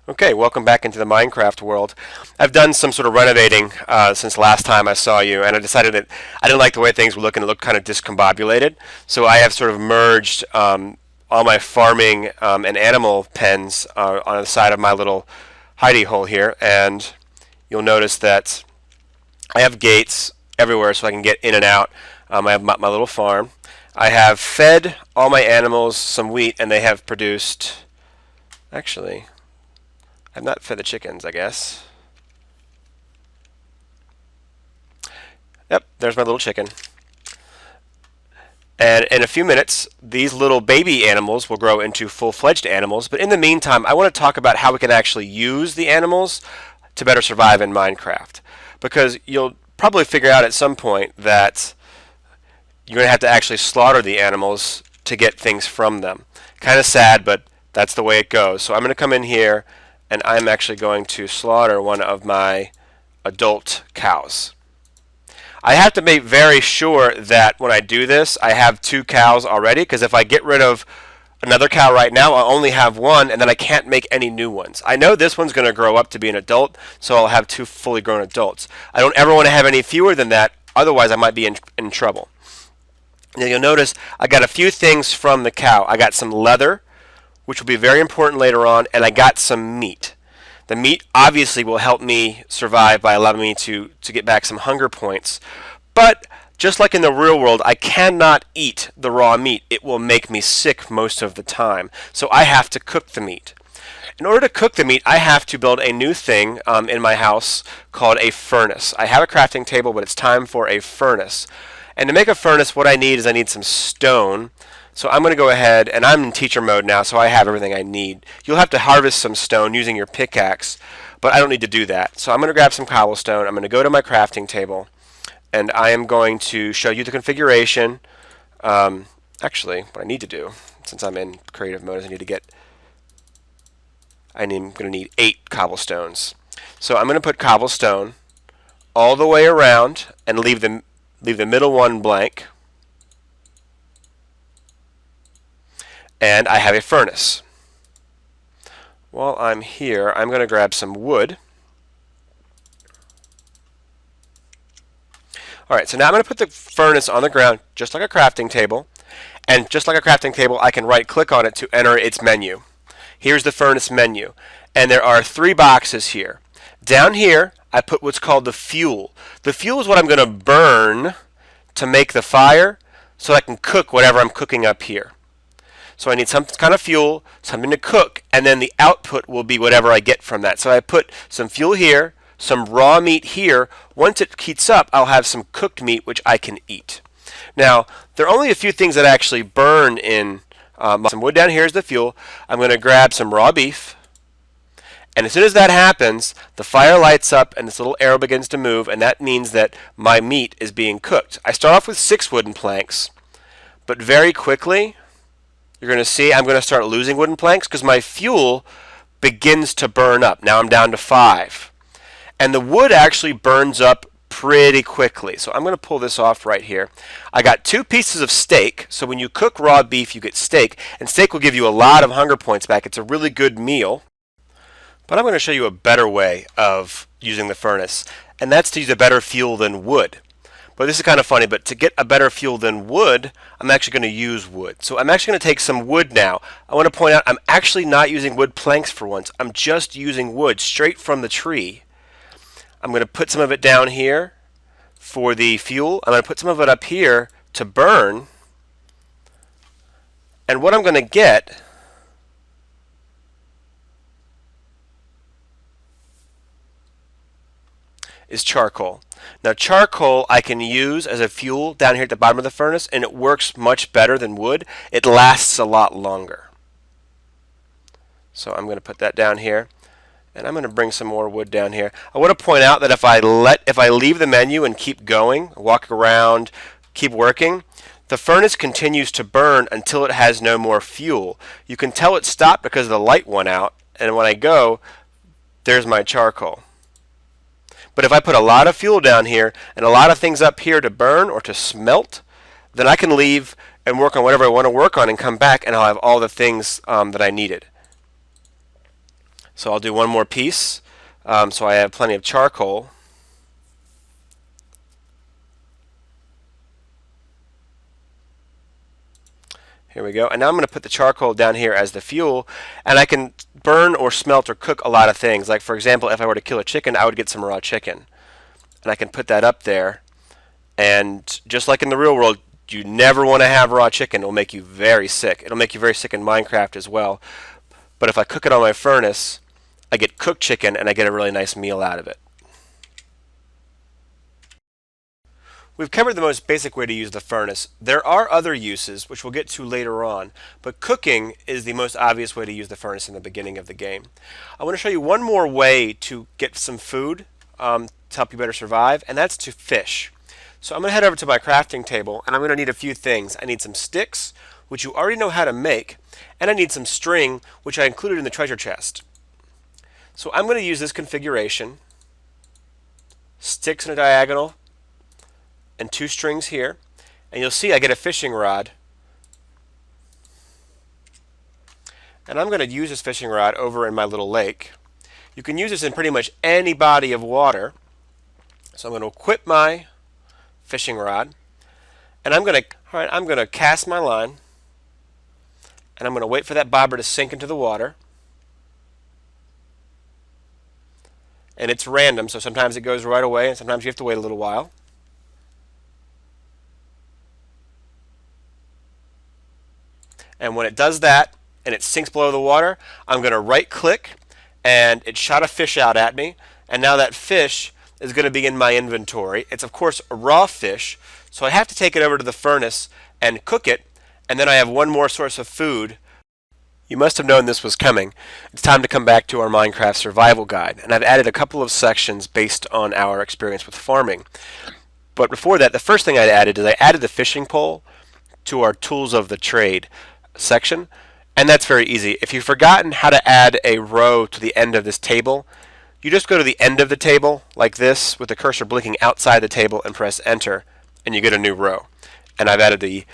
Okay, welcome back into the Minecraft world. I've done some sort of renovating since last time I saw you, and I decided that I didn't like the way things were looking. It looked kind of discombobulated, so I have sort of merged all my farming and animal pens on the side of my little hidey hole here, and you'll notice that I have gates everywhere so I can get in and out. I have my little farm. I have fed all my animals some wheat, and they have produced. Actually, I've not fed the chickens, I guess. Yep, there's my little chicken. And in a few minutes, these little baby animals will grow into full-fledged animals. But in the meantime, I want to talk about how we can actually use the animals to better survive in Minecraft. Because you'll probably figure out at some point that you're going to have to actually slaughter the animals to get things from them. Kind of sad, but that's the way it goes. So I'm going to come in here, and I'm actually going to slaughter one of my adult cows. I have to make very sure that when I do this, I have 2 cows already, because if I get rid of another cow right now, I'll only have 1, and then I can't make any new ones. I know this one's going to grow up to be an adult, so I'll have 2 fully grown adults. I don't ever want to have any fewer than that, otherwise I might be in trouble. Now you'll notice I got a few things from the cow. I got some leather, which will be very important later on, and I got some meat. The meat obviously will help me survive by allowing me to get back some hunger points. But just like in the real world, I cannot eat the raw meat. It will make me sick most of the time. So I have to cook the meat. In order to cook the meat, I have to build a new thing in my house called a furnace. I have a crafting table, but it's time for a furnace. And to make a furnace, what I need is I need some stone. So I'm going to go ahead, and I'm in teacher mode now, so I have everything I need. You'll have to harvest some stone using your pickaxe, but I don't need to do that. So I'm going to grab some cobblestone. I'm going to go to my crafting table, and I am going to show you the configuration. Actually, what I need to do, since I'm in creative mode, is I'm going to need 8 cobblestones. So I'm going to put cobblestone all the way around and leave the middle one blank. And I have a furnace. While I'm here, I'm going to grab some wood. Alright, so now I'm going to put the furnace on the ground just like a crafting table. And just like a crafting table, I can right click on it to enter its menu. Here's the furnace menu. And there are 3 boxes here. Down here, I put what's called the fuel. The fuel is what I'm going to burn to make the fire so I can cook whatever I'm cooking up here. So I need some kind of fuel, something to cook, and then the output will be whatever I get from that. So I put some fuel here, some raw meat here. Once it heats up, I'll have some cooked meat which I can eat. Now, there are only a few things that actually burn in some wood. Down here is the fuel. I'm going to grab some raw beef. And as soon as that happens, the fire lights up and this little arrow begins to move, and that means that my meat is being cooked. I start off with 6 wooden planks, but very quickly you're going to see I'm going to start losing wooden planks because my fuel begins to burn up. Now I'm down to 5. And the wood actually burns up pretty quickly. So I'm going to pull this off right here. I got 2 pieces of steak. So when you cook raw beef, you get steak. And steak will give you a lot of hunger points back. It's a really good meal. But I'm going to show you a better way of using the furnace. And that's to use a better fuel than wood. But this is kind of funny, but to get a better fuel than wood, I'm actually going to use wood. So I'm actually going to take some wood now. I want to point out I'm actually not using wood planks for once. I'm just using wood straight from the tree. I'm going to put some of it down here for the fuel. I'm going to put some of it up here to burn. And what I'm going to get is charcoal. Now charcoal I can use as a fuel down here at the bottom of the furnace, and it works much better than wood. It lasts a lot longer. So I'm going to put that down here, and I'm going to bring some more wood down here. I want to point out that if I leave the menu and keep going, walk around, keep working, the furnace continues to burn until it has no more fuel. You can tell it stopped because the light went out, and when I go, there's my charcoal. But if I put a lot of fuel down here and a lot of things up here to burn or to smelt, then I can leave and work on whatever I want to work on and come back, and I'll have all the things that I needed. So I'll do one more piece. So I have plenty of charcoal. Here we go. And now I'm going to put the charcoal down here as the fuel, and I can burn or smelt or cook a lot of things. Like, for example, if I were to kill a chicken, I would get some raw chicken. And I can put that up there. And just like in the real world, you never want to have raw chicken. It'll make you very sick. It'll make you very sick in Minecraft as well. But if I cook it on my furnace, I get cooked chicken and I get a really nice meal out of it. We've covered the most basic way to use the furnace. There are other uses, which we'll get to later on, but cooking is the most obvious way to use the furnace in the beginning of the game. I want to show you one more way to get some food to help you better survive, and that's to fish. So I'm going to head over to my crafting table, and I'm going to need a few things. I need some sticks, which you already know how to make, and I need some string, which I included in the treasure chest. So I'm going to use this configuration, sticks in a diagonal, and 2 strings here, and you'll see I get a fishing rod, and I'm going to use this fishing rod over in my little lake. You can use this in pretty much any body of water. So I'm going to equip my fishing rod, and I'm going to cast my line, and I'm going to wait for that bobber to sink into the water. And it's random, so sometimes it goes right away, and sometimes you have to wait a little while. And when it does that and it sinks below the water, I'm going to right click and it shot a fish out at me. And now that fish is going to be in my inventory. It's of course a raw fish, so I have to take it over to the furnace and cook it. And then I have one more source of food. You must have known this was coming. It's time to come back to our Minecraft survival guide. And I've added a couple of sections based on our experience with farming. But before that, the first thing I added is I added the fishing pole to our tools of the trade section, and that's very easy. If you've forgotten how to add a row to the end of this table, you just go to the end of the table like this with the cursor blinking outside the table and press enter, and you get a new row. And I've added the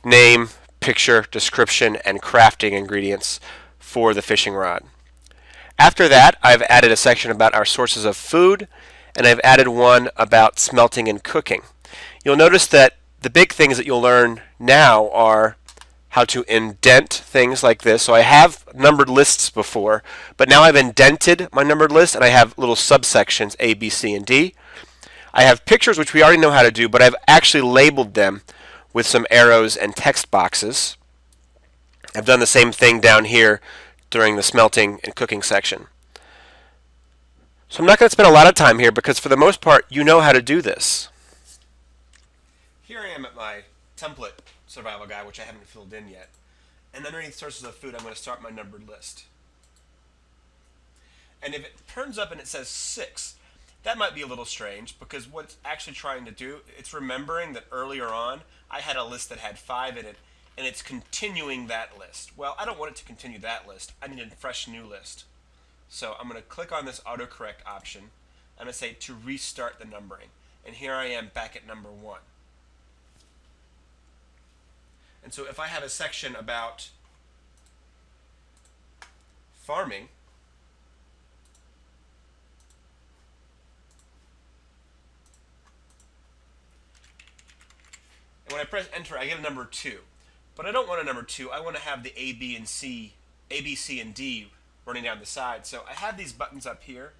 name, picture, description, and crafting ingredients for the fishing rod. After that, I've added a section about our sources of food, and I've added one about smelting and cooking. You'll notice that the big things that you'll learn now are how to indent things like this. So I have numbered lists before, but now I've indented my numbered list and I have little subsections A, B, C, and D. I have pictures, which we already know how to do, but I've actually labeled them with some arrows and text boxes. I've done the same thing down here during the smelting and cooking section. So I'm not going to spend a lot of time here because for the most part you know how to do this. Here I am at my template survival guide, which I haven't filled in yet. And underneath sources of food, I'm going to start my numbered list. And if it turns up and it says 6, that might be a little strange because what it's actually trying to do, it's remembering that earlier on I had a list that had 5 in it, and it's continuing that list. Well, I don't want it to continue that list. I need a fresh new list. So I'm going to click on this autocorrect option. I'm going to say to restart the numbering. And here I am back at number 1. And so if I have a section about farming, and when I press enter, I get a number 2. But I don't want a number 2. I want to have the A, B, C, and D running down the side. So I have these buttons up here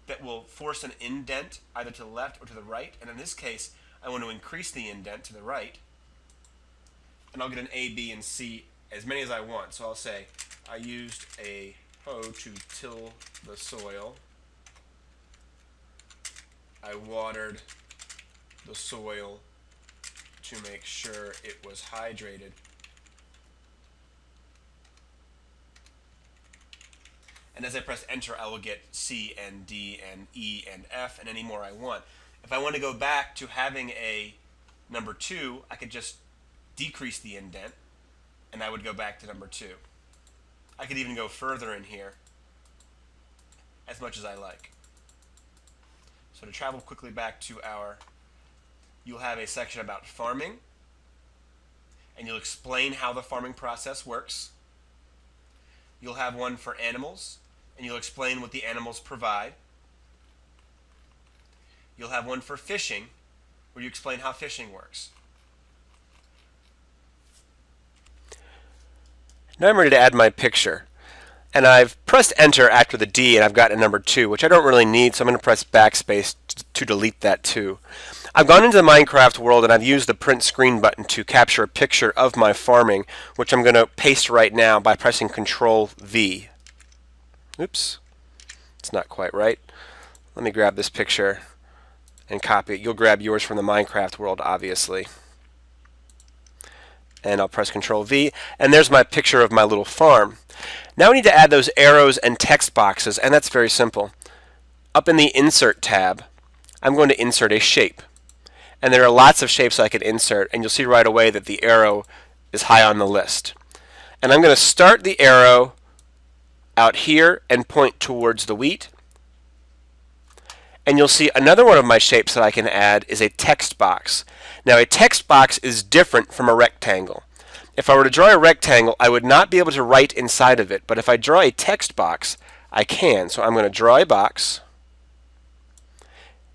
that will force an indent either to the left or to the right. And in this case, I want to increase the indent to the right. And I'll get an A, B, and C, as many as I want. So I'll say, I used a hoe to till the soil. I watered the soil to make sure it was hydrated. And as I press enter, I will get C and D and E and F and any more I want. If I want to go back to having a number 2, I could just decrease the indent, and I would go back to number 2. I could even go further in here, as much as I like. So to travel quickly back to you'll have a section about farming, and you'll explain how the farming process works. You'll have one for animals, and you'll explain what the animals provide. You'll have one for fishing, where you explain how fishing works. Now I'm ready to add my picture. And I've pressed enter after the D and I've got a number 2, which I don't really need, so I'm going to press backspace to delete that too. I've gone into the Minecraft world and I've used the print screen button to capture a picture of my farming, which I'm going to paste right now by pressing Control V. Oops, it's not quite right. Let me grab this picture and copy it. You'll grab yours from the Minecraft world, obviously. And I'll press Control V, and there's my picture of my little farm. Now we need to add those arrows and text boxes, and that's very simple. Up in the Insert tab, I'm going to insert a shape. And there are lots of shapes I can insert, and you'll see right away that the arrow is high on the list. And I'm going to start the arrow out here and point towards the wheat. And you'll see another one of my shapes that I can add is a text box. Now a text box is different from a rectangle. If I were to draw a rectangle, I would not be able to write inside of it, but if I draw a text box, I can. So I'm going to draw a box,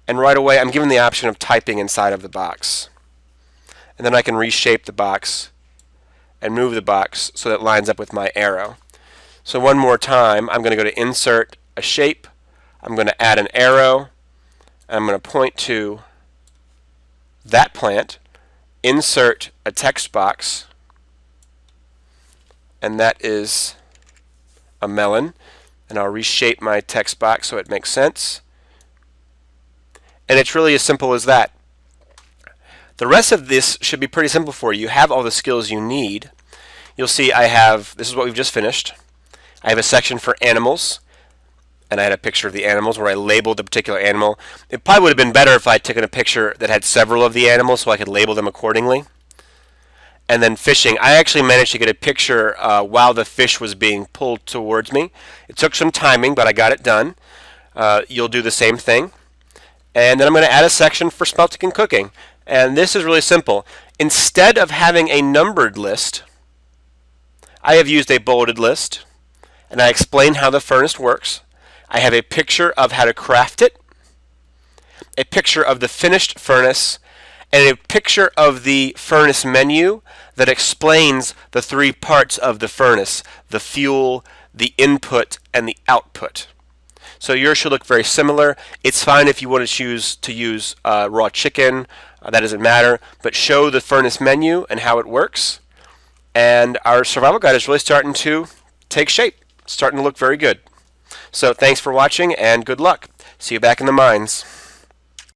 and right away I'm given the option of typing inside of the box. And then I can reshape the box and move the box so that it lines up with my arrow. So one more time, I'm going to go to Insert, a shape, I'm going to add an arrow, I'm going to point to that plant, insert a text box, and that is a melon. And I'll reshape my text box so it makes sense. And it's really as simple as that. The rest of this should be pretty simple for you. You have all the skills you need. You'll see I have, this is what we've just finished. I have a section for animals. And I had a picture of the animals where I labeled the particular animal. It probably would have been better if I had taken a picture that had several of the animals so I could label them accordingly. And then fishing, I actually managed to get a picture while the fish was being pulled towards me. It took some timing, but I got it done. You'll do the same thing. And then I'm going to add a section for smelting and cooking. And this is really simple. Instead of having a numbered list, I have used a bulleted list. And I explain how the furnace works. I have a picture of how to craft it, a picture of the finished furnace, and a picture of the furnace menu that explains the 3 parts of the furnace: the fuel, the input, and the output. So yours should look very similar. It's fine if you want to choose to use raw chicken, that doesn't matter, but show the furnace menu and how it works. And our survival guide is really starting to take shape, starting to look very good. So thanks for watching and good luck. See you back in the mines.